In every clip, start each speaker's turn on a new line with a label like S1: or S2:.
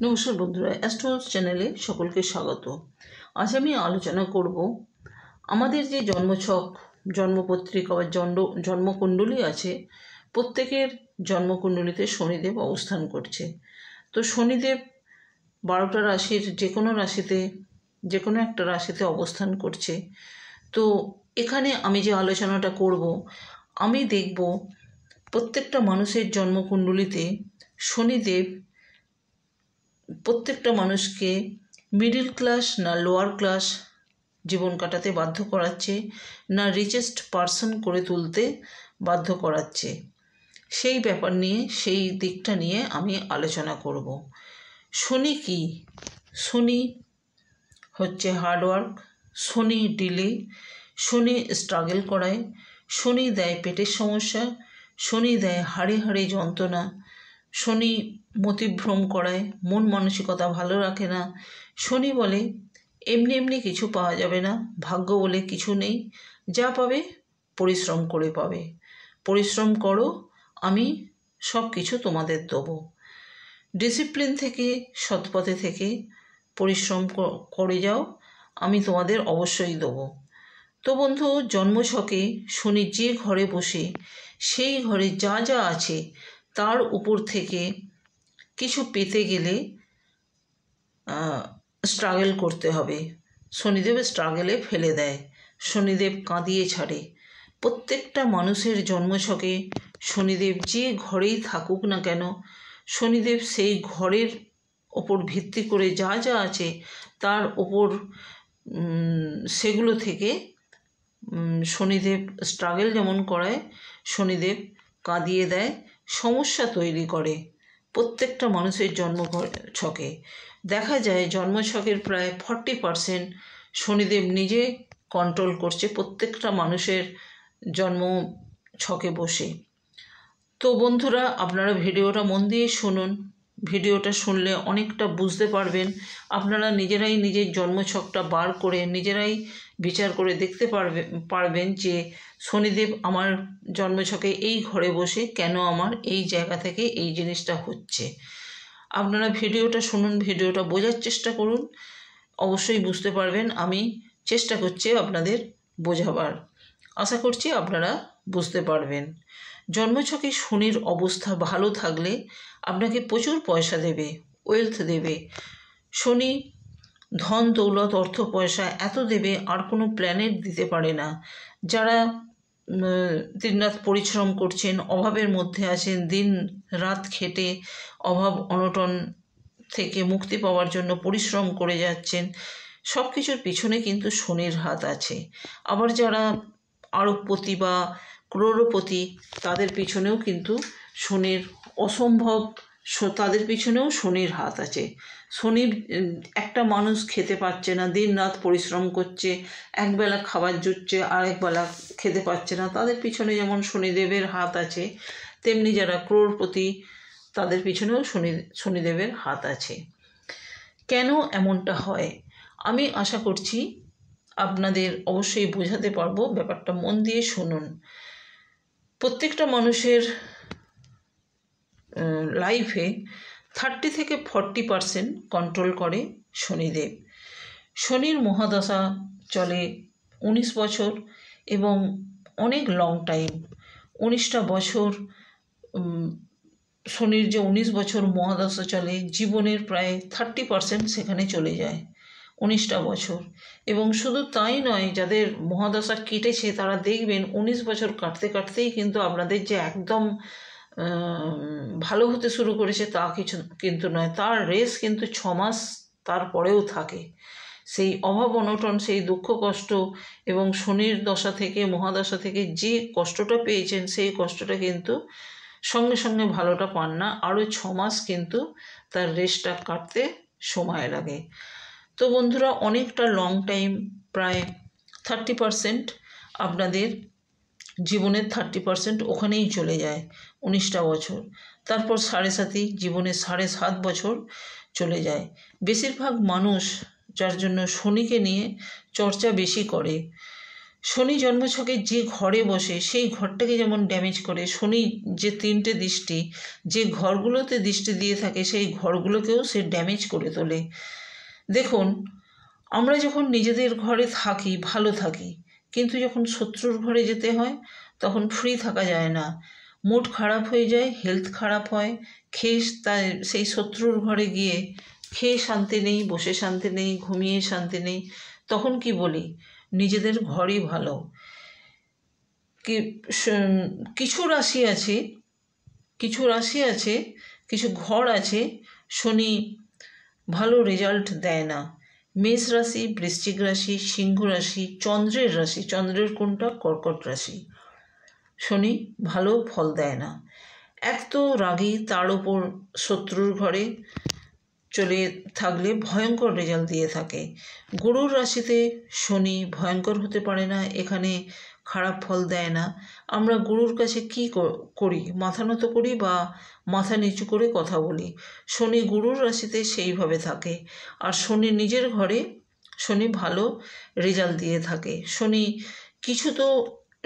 S1: নমস্কার বন্ধুরা, অ্যাস্ট্রোলজি চ্যানেলে সকলকে স্বাগত। আজ আমি আলোচনা করব আমাদের যে জন্মছক, জন্মপত্রিকা বা জন্মকুণ্ডলী আছে, প্রত্যেকের জন্মকুণ্ডলীতে শনিদেব অবস্থান করছে। তো শনিদেব 12টা রাশির যে কোনো একটা রাশিতে অবস্থান করছে। তো এখানে আমি যে আলোচনাটা করব, আমি দেখব প্রত্যেকটা মানুষের জন্মকুণ্ডলীতে শনিদেব প্রত্যেকটা মানুষকে মিডিল ক্লাস না লোয়ার ক্লাস জীবন কাটাতে বাধ্য করাচ্ছে, না রিচেস্ট পারসন করে তুলতে বাধ্য করাচ্ছে, সেই ব্যাপার নিয়ে, সেই দিকটা নিয়ে আমি আলোচনা করব। শনি কি? শনি হচ্ছে হার্ডওয়ার্ক, শনি ডিলে, শনি স্ট্রাগল করায়, শনি দেয় পেটের সমস্যা, শনি দেয় হাড়ে হাড়ে যন্ত্রণা, শনি মতিভ্রম করায়, মন মানসিকতা ভালো রাখে না। শনি বলে এমনি এমনি কিছু পাওয়া যাবে না, ভাগ্য বলে কিছু নেই, যা পাবে পরিশ্রম করে পাবে, পরিশ্রম করো, আমি সব কিছু তোমাদের দেবো। ডিসিপ্লিন থেকে, সৎপথে থেকে পরিশ্রম করে যাও, আমি তোমাদের অবশ্যই দেবো। তো বন্ধু, জন্মছকে শনি যে ঘরে বসে, সেই ঘরে যা যা আছে তার উপর থেকে কিছু পেতে গেলে স্ট্রাগল করতে হবে। শনিদেব স্ট্রাগলে ফেলে দেয়, শনিদেব কাঁদিয়ে ছাড়ে। প্রত্যেকটা মানুষের জন্মছকে শনিদেব যে ঘরেই থাকুক না কেন, শনিদেব সেই ঘরের ওপর ভিত্তি করে যা যা আছে তার ওপর সেগুলো থেকে শনিদেব স্ট্রাগল যেমন করায়, শনিদেব কাঁদিয়ে দেয়, সমস্যা তৈরি করে। প্রত্যেকটা মানুষের জন্মছকে দেখা যায় জন্মছকের প্রায় 40% শনিদেব নিজে কন্ট্রোল করছে প্রত্যেকটা মানুষের জন্মছকে বসে। তো বন্ধুরা, আপনারা ভিডিওটা মন দিয়ে শুনুন। ভিডিওটা শুনলে অনেকটা বুঝতে পারবেন। আপনারা নিজেরাই নিজের জন্মছকটা বার করে নিজেরাই বিচার করে দেখতে পারবেন যে শনিদেব আমার জন্মছকে এই ঘরে বসে কেন আমার এই জায়গা থেকে এই জিনিসটা হচ্ছে। আপনারা ভিডিওটা শুনুন, ভিডিওটা বোঝার চেষ্টা করুন, অবশ্যই বুঝতে পারবেন। আমি চেষ্টা করছি আপনাদের বোঝাবার, আশা করছি আপনারা বুঝতে পারবেন। জন্মছকে শনির অবস্থা ভালো থাকলে আপনাকে প্রচুর পয়সা দেবে, ওয়েলথ দেবে। শনি ধন দৌলত অর্থ পয়সা এত দেবে আর কোনো প্ল্যানেট দিতে পারে না। যারা দিনরাত পরিশ্রম করছেন, অভাবের মধ্যে আছেন, দিন রাত খেটে অভাব অনটন থেকে মুক্তি পাওয়ার জন্য পরিশ্রম করে যাচ্ছেন, সব কিছুর পিছনে কিন্তু শনির হাত আছে। আবার যারা আরবপতি বা ক্রোড়পতি, তাদের পিছনেও কিন্তু শনির অসম্ভব, তাদের পিছনেও শনির হাত আছে। শনির একটা মানুষ খেতে পাচ্ছে না, দিন রাত পরিশ্রম করছে, একবেলা খাবার জুটছে আর একবেলা খেতে পাচ্ছে না, তাদের পিছনে যেমন শনিদেবের হাত আছে, তেমনি যারা ক্রোড়পতি তাদের পিছনেও শনিদেবের হাত আছে। কেন এমনটা হয় আমি আশা করছি আপনাদের অবশ্যই বোঝাতে পারবো। ব্যাপারটা মন দিয়ে শুনুন। প্রত্যেকটা মানুষের লাইফে 30 থেকে 40% কন্ট্রোল করে শনিদেব। শনির মহাদশা চলে 19 বছর এবং অনেক লং টাইম। 19টা বছর শনির যে 19 বছর মহাদশা চলে, জীবনের প্রায় 30% সেখানে চলে যায় 19টা বছর। এবং শুধু তাই নয়, যাদের মহাদশা কেটেছে তারা দেখবেন 19 বছর কাটতে কাটতেই কিন্তু আপনাদের যে একদম ভালো হতে শুরু করেছে তা কিন্তু নয়, তার রেস কিন্তু 6 মাস তারপরেও থাকে। সেই অভাব অনটন, সেই দুঃখ কষ্ট এবং শনির দশা থেকে, মহাদশা থেকে যে কষ্টটা পেয়েছেন, সেই কষ্টটা কিন্তু সঙ্গে সঙ্গে ভালোটা পান না, আরও 6 মাস কিন্তু তার রেসটা কাটতে সময় লাগে। তো বন্ধুরা, অনেকটা লং টাইম, প্রায় 30% আপনাদের জীবনের 30% ওখানেই চলে যায় 19টা বছর। তারপর 7.5 জীবনের 7.5 বছর চলে যায়। বেশিরভাগ মানুষ যার জন্য শনিকে নিয়ে চর্চা বেশি করে, শনি জন্মছকে যে ঘরে বসে সেই ঘরটাকে যেমন ড্যামেজ করে, শনি যে 3টে দৃষ্টি যে ঘরগুলোতে দৃষ্টি দিয়ে থাকে সেই ঘরগুলোকেও সে ড্যামেজ করে তোলে। দেখুন, আমরা যখন নিজেদের ঘরে থাকি ভালো থাকি, কিন্তু যখন শত্রুর ঘরে যেতে হয় তখন ফ্রি থাকা যায় না, মুড খারাপ হয়ে যায়, হেলথ খারাপ হয়, খেয়ে তাই সেই শত্রুর ঘরে গিয়ে খেয়ে শান্তি নেই, বসে শান্তি নেই, ঘুমিয়ে শান্তি নেই। তখন কি বলি, নিজেদের ঘরই ভালো। কিছু রাশি আছে, কিছু ঘর আছে শনি ভালো রেজাল্ট দেয় না। মেষ রাশি, বৃশ্চিক রাশি, সিংহ রাশি, চন্দ্রের রাশি, চন্দ্রের কোনটা? কর্কট রাশি। শনি ভালো ফল দেয় না। এক তো রাগী, তার ওপর শত্রুর ঘরে চলে থাকলে ভয়ঙ্কর রেজাল্ট দিয়ে থাকে। গরুর রাশিতে শনি ভয়ঙ্কর হতে পারে না, এখানে খারাপ ফল দেয় না। আমরা গুরুর কাছে কি করি? মাথা নত করি বা মাথা নিচু করে কথা বলি। শনি গুরুর রাশিতে সেইভাবে থাকে। আর শনি নিজের ঘরে শনি ভালো রেজাল্ট দিয়ে থাকে। শনি কিছু তো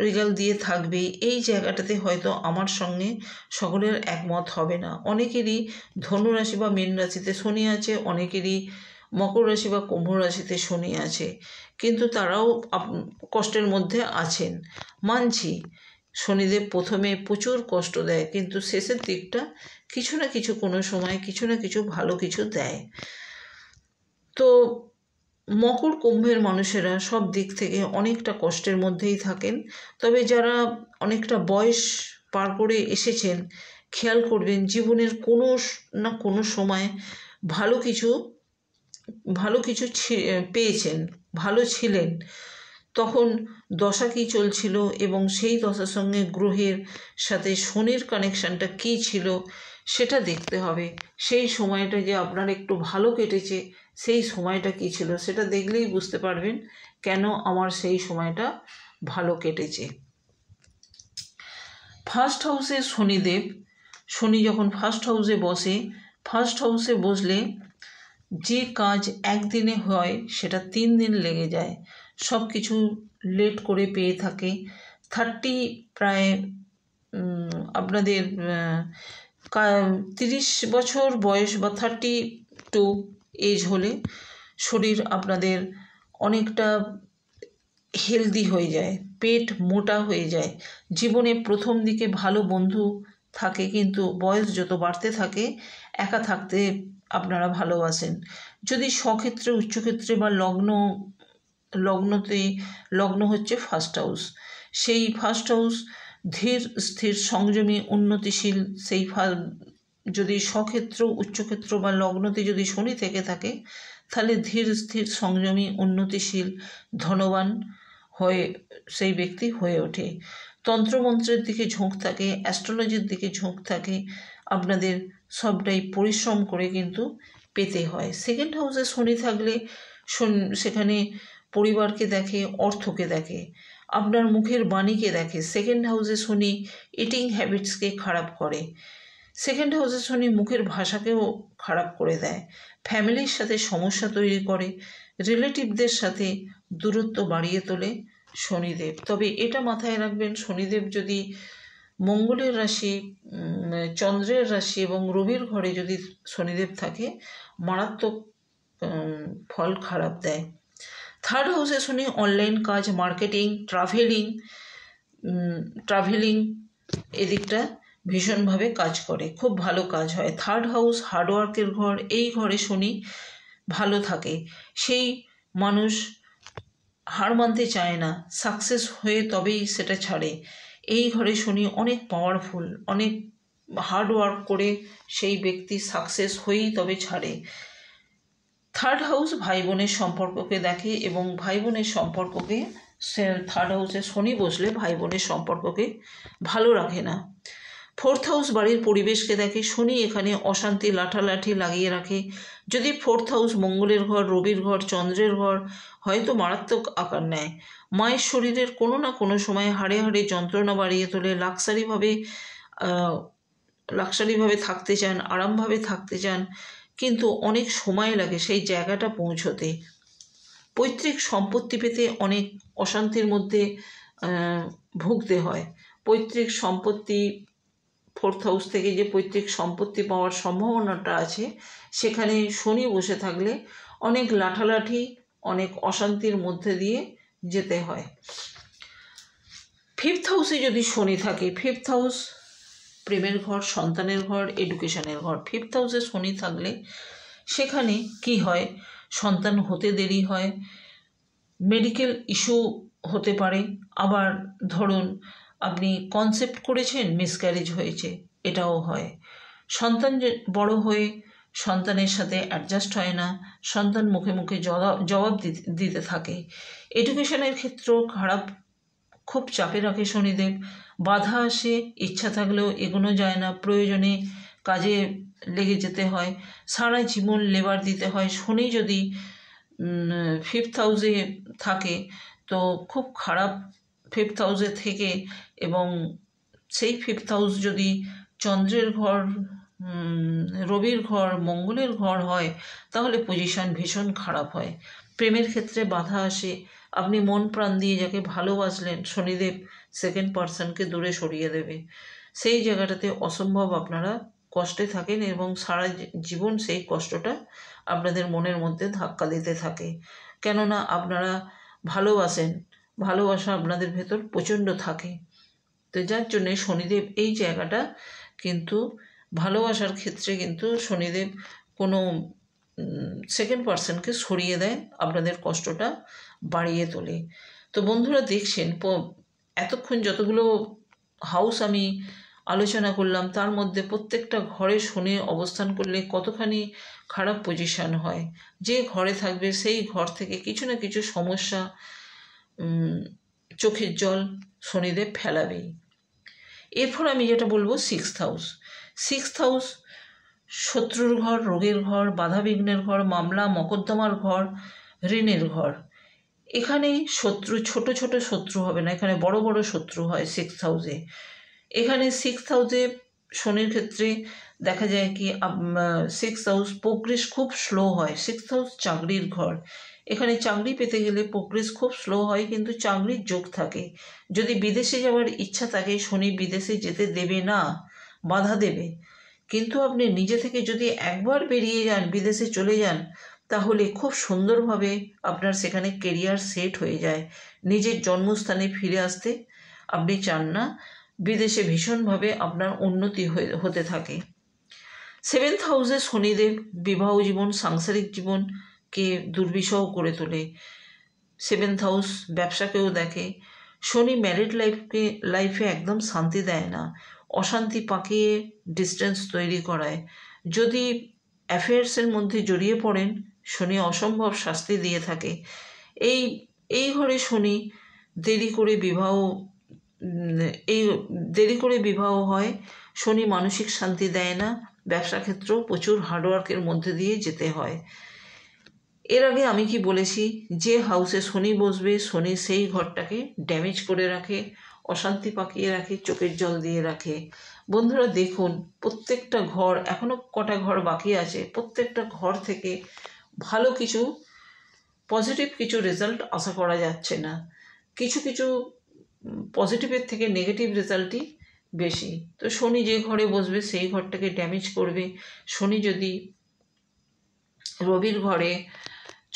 S1: রেজাল্ট দিয়ে থাকবেই। এই জায়গাটাতে হয়তো আমার সঙ্গে সকলের একমত হবে না। অনেকেরই ধনুরাশি বা মীন রাশিতে শনি আছে, অনেকেরই মকর রাশি বা কুম্ভ রাশিতে শনি আছে, কিন্তু তারাও কষ্টের মধ্যে আছেন। মানছি, শনিদেব প্রথমে প্রচুর কষ্ট দেয়, কিন্তু শেষের দিকটা কিছু না কিছু কোনো সময় কিছু না কিছু ভালো কিছু দেয়। তো মকর কুম্ভের মানুষেরা সব দিক থেকে অনেকটা কষ্টের মধ্যেই থাকেন। তবে যারা অনেকটা বয়স পার করে এসেছেন, খেয়াল করবেন জীবনের কোনো না কোনো সময় ভালো কিছু পেয়েছেন, ভালো ছিলেন। তখন দশা কী চলছিল এবং সেই দশার সঙ্গে গ্রহের সাথে শনির কানেকশানটা কী ছিল সেটা দেখতে হবে। সেই সময়টা যে আপনার একটু ভালো কেটেছে, সেই সময়টা কী ছিল সেটা দেখলেই বুঝতে পারবেন কেন আমার সেই সময়টা ভালো কেটেছে। ফার্স্ট হাউসে শনিদেব, শনি যখন ফার্স্ট হাউসে বসে, ফার্স্ট হাউসে বসলে যে কাজ একদিনে হয় সেটা 3 দিন লেগে যায়, সব কিছু লেট করে পেয়ে থাকে। প্রায় আপনাদের 30 বছর বয়স বা 32 এজ হলে শরীর আপনাদের অনেকটা হেলদি হয়ে যায়, পেট মোটা হয়ে যায়। জীবনে প্রথম দিকে ভালো বন্ধু থাকে, কিন্তু বয়স যত বাড়তে থাকে একা থাকতে আপনারা ভালোবাসেন। যদি স্বক্ষেত্রে, উচ্চক্ষেত্রে বা লগ্ন হচ্ছে ফার্স্ট হাউস, সেই ফার্স্ট হাউস ধীর স্থির সংযমী উন্নতিশীল, সেই যদি স্বক্ষেত্র, উচ্চক্ষেত্র বা লগ্নতে যদি শনি থেকে থাকে তাহলে ধীর স্থির সংযমী উন্নতিশীল ধনবান হয়ে সেই ব্যক্তি হয়ে ওঠে। তন্ত্রমন্ত্রের দিকে ঝোঁক থাকে, অ্যাস্ট্রোলজির দিকে ঝোঁক থাকে, আপনাদের সবটাই পরিশ্রম করে কিন্তু পেতে হয়। সেকেন্ড হাউসে শনি থাকলে সেখানে পরিবারকে দেখে, অর্থকে দেখে, আপনার মুখের বাণীকে দেখে। সেকেন্ড হাউসে শনি ইটিং হ্যাবিটসকে খারাপ করে। সেকেন্ড হাউসে শনি মুখের ভাষাকেও খারাপ করে দেয়, ফ্যামিলির সাথে সমস্যা তৈরি করে, রিলেটিভদের সাথে দূরত্ব বাড়িয়ে তোলে শনিদেব। তবে এটা মাথায় রাখবেন, শনিদেব যদি মঙ্গলের রাশি, চন্দ্রের রাশি এবং রবির ঘরে যদি শনিদেব থাকে, মারাত্মক ফল খারাপ দেয়। থার্ড হাউসে শনি অনলাইন কাজ, মার্কেটিং, ট্রাভেলিং এদিকটা ভীষণভাবে কাজ করে, খুব ভালো কাজ হয়। থার্ড হাউস হার্ডওয়ার্কের ঘর, এই ঘরে শনি ভালো থাকে, সেই মানুষ হার মানতে চায় না, সাকসেস হয়ে তবেই সেটা ছাড়ে। এই ঘরে শনি অনেক পাওয়ারফুল, অনেক হার্ডওয়ার্ক করে সেই ব্যক্তি সাকসেস হয়েই তবে ছাড়ে। থার্ড হাউস ভাই বোনের সম্পর্ককে দেখে এবং ভাই বোনের সম্পর্ককে, থার্ড হাউসে শনি বসলে ভাই বোনের সম্পর্ককে ভালো রাখে না। ফোর্থ হাউস বাড়ির পরিবেশকে দেখে, শনি এখানে অশান্তি লাঠালাঠি লাগিয়ে রাখে। যদি ফোর্থ হাউস মঙ্গলের ঘর, রবির ঘর, চন্দ্রের ঘর, হয়তো মারাত্মক আকার নেয়। মায়ের শরীরের কোনো না কোনো সময় হাড়ে হাড়ে যন্ত্রণা বাড়িয়ে তোলে, লাক্সারিভাবে থাকতে চান, আরামভাবে থাকতে চান, কিন্তু অনেক সময় লাগে সেই জায়গাটা পৌঁছতে। পৈতৃক সম্পত্তি পেতে অনেক অশান্তির মধ্যে ভুগতে হয়। পৈতৃক সম্পত্তি 4th হাউস থেকে যে পৈতৃক সম্পত্তি পাওয়ার সম্ভাবনাটা আছে, সেখানে শনি বসে থাকলে অনেক লাঠালাঠি, অনেক অশান্তির মধ্যে দিয়ে যেতে হয়। 5th হাউসে যদি শনি থাকে, 5th হাউস প্রেমের ঘর, সন্তানের ঘর, এডুকেশনের ঘর। 5th হাউসে শনি থাকলে সেখানে কি হয়, সন্তান হতে দেরি হয়, মেডিকেল ইস্যু হতে পারে, আবার ধরুন আপনি কনসেপ্ট করেছেন, মিসক্যারেজ হয়েছে, এটাও হয়। সন্তান বড় হয়ে সন্তানের সাথে অ্যাডজাস্ট হয় না, সন্তান মুখে মুখে জবাব দিতে থাকে। এডুকেশনের ক্ষেত্রেও খারাপ, খুব চাপে রাখে শনিদেব। বাধা আসে, ইচ্ছা থাকলেও এগোনো যায় না, প্রয়োজনে কাজে লেগে যেতে হয়, সারা জীবন লেবার দিতে হয়। শনি যদি 5th হাউসে থাকে তো খুব খারাপ 5th হাউসে থেকে, এবং সেই 5th হাউস যদি চন্দ্রের ঘর, রবির ঘর, মঙ্গলের ঘর হয়, তাহলে পজিশন ভীষণ খারাপ হয়। প্রেমের ক্ষেত্রে বাধা আসে, আপনি মন প্রাণ দিয়ে যাকে ভালোবাসলেন, শনিদেব সেকেন্ড পার্সনকে দূরে সরিয়ে দেবে। সেই জায়গাটাতে অসম্ভব আপনারা কষ্টে থাকেন, এবং সারা জীবন সেই কষ্টটা আপনাদের মনের মধ্যে ধাক্কা দিতে থাকে। কেননা আপনারা ভালোবাসেন, ভালোবাসা আপনাদের ভেতর প্রচণ্ড থাকে। তো যার জন্যে শনিদেব এই জায়গাটা কিন্তু ভালোবাসার ক্ষেত্রে কিন্তু শনিদেব কোনো সেকেন্ড পার্সনকে সরিয়ে দেয়, আপনাদের কষ্টটা বাড়িয়ে তোলে। তো বন্ধুরা দেখছেন, এতক্ষণ যতগুলো হাউস আমি আলোচনা করলাম, তার মধ্যে প্রত্যেকটা ঘরে শনি অবস্থান করলে কতখানি খারাপ পজিশন হয়। যে ঘরে থাকবে সেই ঘর থেকে কিছু না কিছু সমস্যা, চোখের জল শনিদেব ফেলাবেই। এরপর আমি যেটা বলবো 6th হাউস। 6th হাউস শত্রুর ঘর, রোগের ঘর, বাধাবিঘ্নের ঘর, মামলা মকদ্দমার ঘর, ঋণের ঘর। এখানে শত্রু ছোট ছোট শত্রু হবে না, এখানে বড় বড় শত্রু হয় 6th হাউসে। এখানে 6th হাউসে শনির ক্ষেত্রে দেখা যায় কি 6th হাউস প্রোগ্রেস খুব স্লো হয়। 6th হাউস চাকরির ঘর, এখানে চাকরি পেতে গেলে প্রোগ্রেস খুব স্লো হয়, কিন্তু চাকরির যোগ থাকে। যদি বিদেশে যাওয়ার ইচ্ছা থাকে, শনি বিদেশে যেতে দেবে না, বাধা দেবে। কিন্তু আপনি নিজে থেকে যদি একবার বেরিয়ে যান, বিদেশে চলে যান, তাহলে খুব সুন্দরভাবে আপনার সেখানে কেরিয়ার সেট হয়ে যায়। নিজের জন্মস্থানে ফিরে আসতে আপনি চান না, বিদেশে ভীষণভাবে আপনার উন্নতি হতে থাকে। 7th হাউসে শনিদেব বিবাহ জীবন, সাংসারিক জীবনকে দুর্বিষহ করে তোলে। 7th হাউস ব্যবসাকেও দেখে। শনি ম্যারিড লাইফে একদম শান্তি দেয় না, অশান্তি পাকিয়ে ডিস্টেন্স তৈরি করায়। যদি অ্যাফেয়ার্সের মধ্যে জড়িয়ে পড়েন, শনি অসম্ভব শাস্তি দিয়ে থাকে। এই ঘরে শনি দেরি করে বিবাহ হয়। শনি মানসিক শান্তি দেয় না, ব্যবসা ক্ষেত্রেও প্রচুর হার্ডওয়ার্কের মধ্যে দিয়ে যেতে হয়। এর আগে আমি কি বলেছি, যে হাউসে শনি বসবে, শনি সেই ঘরটাকে ড্যামেজ করে রাখে, অশান্তি পাকিয়ে রাখে, চোখের জল দিয়ে রাখে। বন্ধুরা দেখুন, প্রত্যেকটা ঘর, এখনও কটা ঘর বাকি আছে, প্রত্যেকটা ঘর থেকে ভালো কিছু পজিটিভ কিছু রেজাল্ট আশা করা যাচ্ছে না। কিছু কিছু পজিটিভের থেকে নেগেটিভ রেজাল্টই বেশি। তো শনি যে ঘরে বসবে সেই ঘরটাকে ড্যামেজ করবে। শনি যদি রবির ঘরে,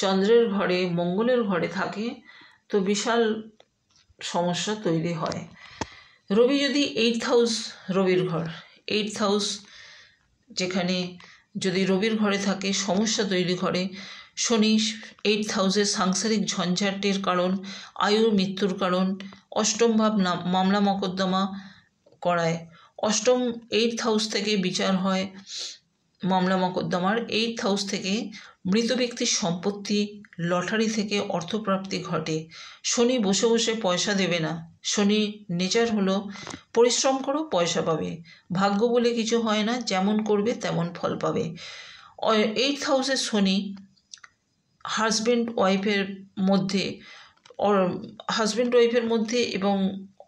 S1: চন্দ্রের ঘরে, মঙ্গলের ঘরে থাকে তো বিশাল সমস্যা তৈরি হয়। রবি যদি 8th হাউস, রবির ঘর 8th হাউস যেখানে যদি রবির ঘরে থাকে সমস্যা তৈরি করে। শনি 8th হাউসে সাংসারিক ঝঞ্ঝাটের কারণ, আয়ুর মৃত্যুর কারণ, অষ্টম ভাব মামলা মকদ্দমা করায়। 8th হাউস থেকে বিচার হয় মামলা মকদ্দমার। 8th হাউস থেকে মৃত ব্যক্তির সম্পত্তি, লটারি থেকে অর্থপ্রাপ্তি ঘটে। শনি বসে বসে পয়সা দেবে না। শনি নেচার হলো পরিশ্রম করো পয়সা পাবে, ভাগ্য বলে কিছু হয় না, যেমন করবে তেমন ফল পাবে। 8th হাউসে শনি হাজব্যান্ড ওয়াইফের মধ্যে এবং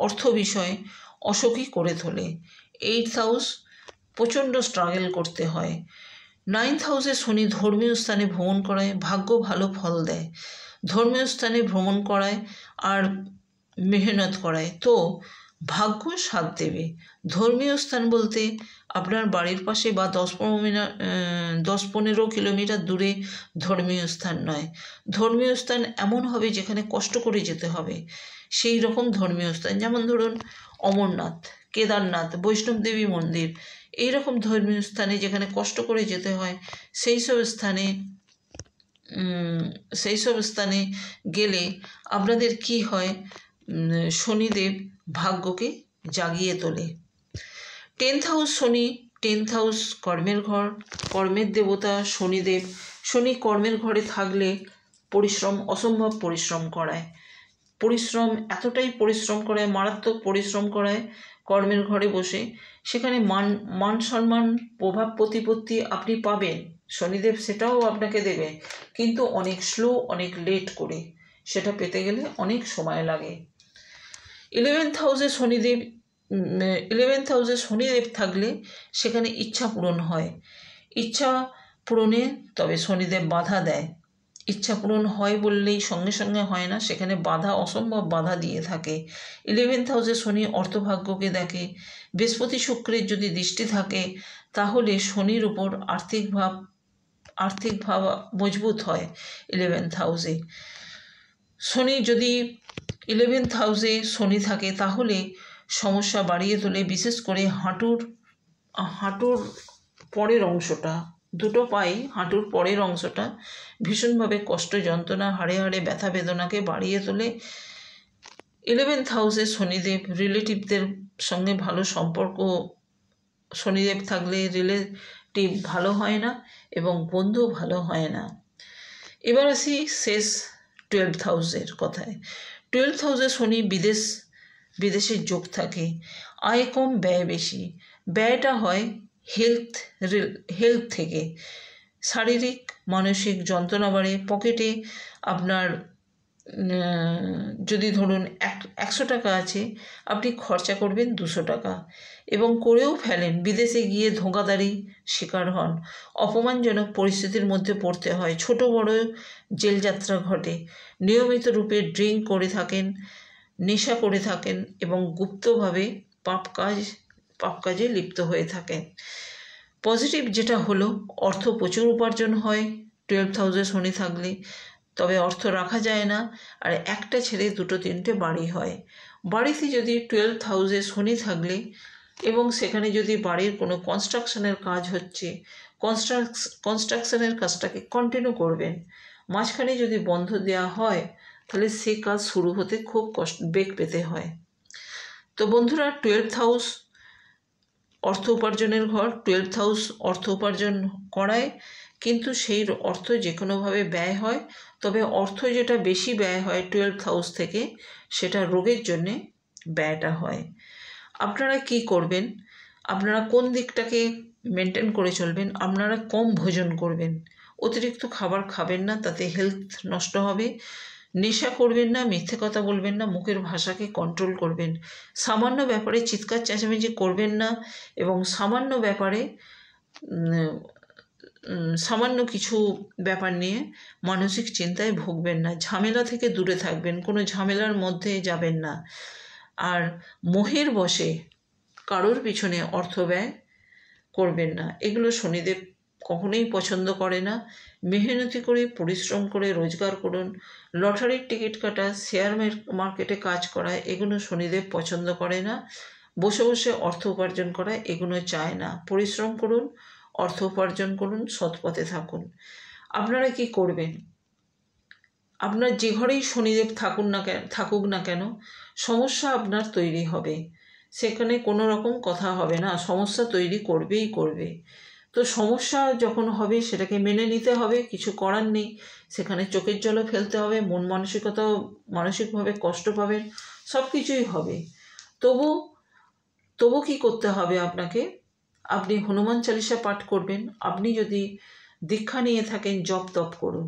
S1: অর্থ বিষয়ে অসুখী করে তোলে। 8th হাউস প্রচণ্ড স্ট্রাগল করতে হয়। 9th হাউসে শনি ধর্মীয় স্থানে ভ্রমণ করায়, ভাগ্য ভালো ফল দেয়। ধর্মীয় স্থানে ভ্রমণ করায় আর মেহনত করায়, তো ভাগ্য সাথ দেবে। ধর্মীয় স্থান বলতে আপনার বাড়ির পাশে বা 10-15 কিলোমিটার দূরে ধর্মীয় স্থান নয়। ধর্মীয় স্থান এমন হবে যেখানে কষ্ট করে যেতে হবে, সেই রকম ধর্মীয় স্থান। যেমন ধরুন অমরনাথ, কেদারনাথ, বৈষ্ণব দেবী মন্দির, এই রকম ধর্মীয় স্থানে যেখানে কষ্ট করে যেতে হয়, সেই সব স্থানে গেলে আপনাদের কি হয়, শনিদেব ভাগ্যকে জাগিয়ে তোলে। 10th হাউস শনি, 10th হাউস কর্মের ঘর, কর্মের দেবতা শনিদেব। শনি কর্মের ঘরে থাকলে অসম্ভব পরিশ্রম করায়। এতটাই পরিশ্রম করায়, মারাত্মক পরিশ্রম করায় কর্মের ঘরে বসে। সেখানে মান সম্মান, প্রভাব প্রতিপত্তি আপনি পাবেন, শনিদেব সেটাও আপনাকে দেবে, কিন্তু অনেক স্লো, অনেক লেট করে। সেটা পেতে গেলে অনেক সময় লাগে। 11th হাউসে শনিদেব থাকলে সেখানে ইচ্ছা পূরণ হয়। ইচ্ছা পূরণে তবে শনিদেব বাধা দেয়। ইচ্ছা পূরণ হয় বললেই সঙ্গে সঙ্গে হয় না, সেখানে অসম্ভব বাধা দিয়ে থাকে। 11th হাউসে শনি অর্থভাগ্যকে দেখে। বৃহস্পতি শুক্রের যদি দৃষ্টি থাকে তাহলে শনির উপর আর্থিক ভাব মজবুত হয়। 11th হাউসে শনি যদি 11th হাউসে শনি থাকে তাহলে সমস্যা বাড়িয়ে তোলে, বিশেষ করে হাঁটুর পরের অংশটা, দুটো পায়ে হাঁটুর পরের অংশটা ভীষণভাবে কষ্ট, যন্ত্রণা, হাড়ে হাড়ে ব্যথা বেদনাকে বাড়িয়ে তোলে। 11th হাউসে শনিদেব রিলেটিভদের সঙ্গে ভালো সম্পর্ক, শনিদেব থাকলে রিলেটিভ ভালো হয় না এবং বন্ধু ভালো হয় না। এবার আসি শেষ 12th হাউসের কথায়। 12th হাউসে শনি বিদেশের যোগ থাকে। আয় কম, ব্যয় বেশি। ব্যয়টা হয় হেলথ থেকে। শারীরিক মানসিক যন্ত্রণা বাড়ে। পকেটে আপনার যদি ধরুন 100 টাকা আছে, আপনি খরচা করবেন 200 টাকা এবং করেও ফেলেন। বিদেশে গিয়ে ধোঁকাধাড়ি শিকার হন, অপমানজনক পরিস্থিতির মধ্যে পড়তে হয়, ছোট বড় জেলযাত্রা ঘটে। নিয়মিত রূপে ড্রিঙ্ক করে থাকেন, নেশা করে থাকেন এবং গুপ্তভাবে পাপ কাজে লিপ্ত হয়ে থাকেন। পজিটিভ যেটা হলো, অর্থ প্রচুর উপার্জন হয় 12th হাউসে শনি থাকলে, তবে অর্থ রাখা যায় না, আর একটা ছেড়ে 2-3টে বাড়ি হয়। বাড়িতে যদি 12th হাউসে শনি থাকলে এবং সেখানে যদি বাড়ির কোনো কনস্ট্রাকশনের কাজ হচ্ছে, কনস্ট্রাকশনের কাজটাকে কন্টিনিউ করবেন। মাঝখানে যদি বন্ধ দেওয়া হয় তাহলে সে কাজ শুরু হতে খুব বেগ পেতে হয়। তো বন্ধুরা, 12th হাউস অর্থ উপার্জনের ঘর। 12th হাউস অর্থ উপার্জন করায়, কিন্তু সেই অর্থ যে কোনোভাবে ব্যয় হয়। তবে অর্থ যেটা বেশি ব্যয় হয় 12th হাউস থেকে, সেটা রোগের জন্যে ব্যয়টা হয়। আপনারা কি করবেন? আপনারা কোন দিকটাকে মেনটেন করে চলবেন? আপনারা কম ভোজন করবেন, অতিরিক্ত খাবার খাবেন না, তাতে হেলথ নষ্ট হবে। নেশা করবেন না, মিথ্যে কথা বলবেন না, মুখের ভাষাকে কন্ট্রোল করবেন। সামান্য ব্যাপারে চিৎকার চেঁচামেচি করবেন না এবং সামান্য কিছু ব্যাপার নিয়ে মানসিক চিন্তায় ভুগবেন না। ঝামেলা থেকে দূরে থাকবেন, কোনো ঝামেলার মধ্যে যাবেন না। আর মোহের বশে কারোর পিছনে অর্থ ব্যয় করবেন না, এগুলো শনিদেব কখনোই পছন্দ করে না। মেহনতি করে, পরিশ্রম করে রোজগার করুন। লটারির টিকিট কাটা, শেয়ার মার্কেটে কাজ করা, এগুলো শনিদেব পছন্দ করে না। বসে বসে অর্থ উপার্জন করা, এগুলো চায় না। পরিশ্রম করুন, অর্থ উপার্জন করুন, সৎ পথে থাকুন। আপনারা কি করবেন? আপনার যে ঘরেই শনিদেব থাকুক না কেন, সমস্যা আপনার তৈরি হবে। সেখানে কোনো রকম কথা হবে না, সমস্যা তৈরি করবে। তো সমস্যা যখন হবে সেটাকে মেনে নিতে হবে, কিছু করার নেই। সেখানে চোখের জলও ফেলতে হবে, মানসিকভাবে কষ্ট পাবেন, সব কিছুই হবে। তবু কি করতে হবে আপনাকে? আপনি হনুমান চালিসা পাঠ করবেন। আপনি যদি দীক্ষা নিয়ে থাকেন, জপ তপ করুন।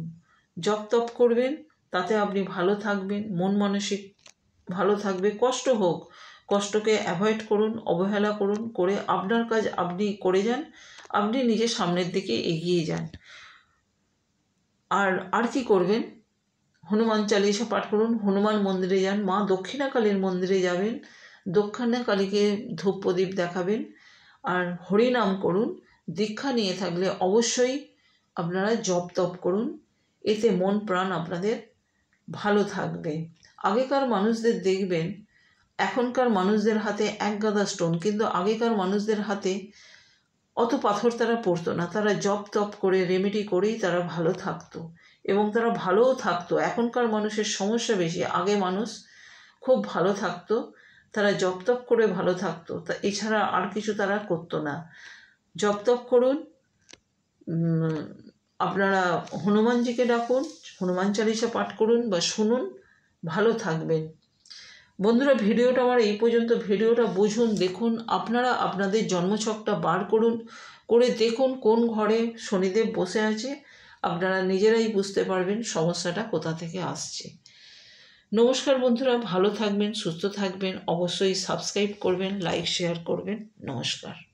S1: জপ তপ করবেন, তাতে আপনি ভালো থাকবেন, মন মানসিক ভালো থাকবে। কষ্ট হোক, কষ্টকে অ্যাভয়েড করুন, অবহেলা করুন, করে আপনার কাজ আপনি করে যান, আপনি নিজের সামনের দিকে এগিয়ে যান। আর কি করবেন? হনুমান চালিসা পাঠ করুন, হনুমান মন্দিরে যান, মা দক্ষিণাকালীর মন্দিরে যাবেন, দক্ষিণাকালীকে ধূপ প্রদীপ দেখাবেন, আর হরিনাম করুন। দীক্ষা নিয়ে থাকলে অবশ্যই আপনারা জপ তপ করুন, এতে মন প্রাণ আপনাদের ভালো থাকবে। আগেকার মানুষদের দেখবেন, এখনকার মানুষদের হাতে এক গাদা স্টোন, কিন্তু আগেকার মানুষদের হাতে অত পাথর তারা পড়তো না, তারা জপ তপ করে রেমেডি করেই তারা ভালো থাকতো এবং তারা ভালোও থাকতো। এখনকার মানুষের সমস্যা বেশি, আগে মানুষ খুব ভালো থাকতো, তারা জপ তপ করে ভালো থাকতো, তা এছাড়া আর কিছু তারা করতো না। জপ তপ করুন, আপনারা হনুমানজিকে ডাকুন, হনুমান চালিসা পাঠ করুন বা শুনুন, ভালো থাকবেন। বন্ধুরা, ভিডিওটা আমার এই পর্যন্ত। ভিডিওটা বুঝুন, দেখুন, আপনারা আপনাদের জন্মছকটা বার করুন, করে দেখুন কোন ঘরে শনিদেব বসে আছে। আপনারা নিজেরাই বুঝতে পারবেন সমস্যাটা কোথা থেকে আসছে। নমস্কার বন্ধুরা, ভালো থাকবেন, সুস্থ থাকবেন, অবশ্যই সাবস্ক্রাইব করবেন, লাইক শেয়ার করবেন। নমস্কার।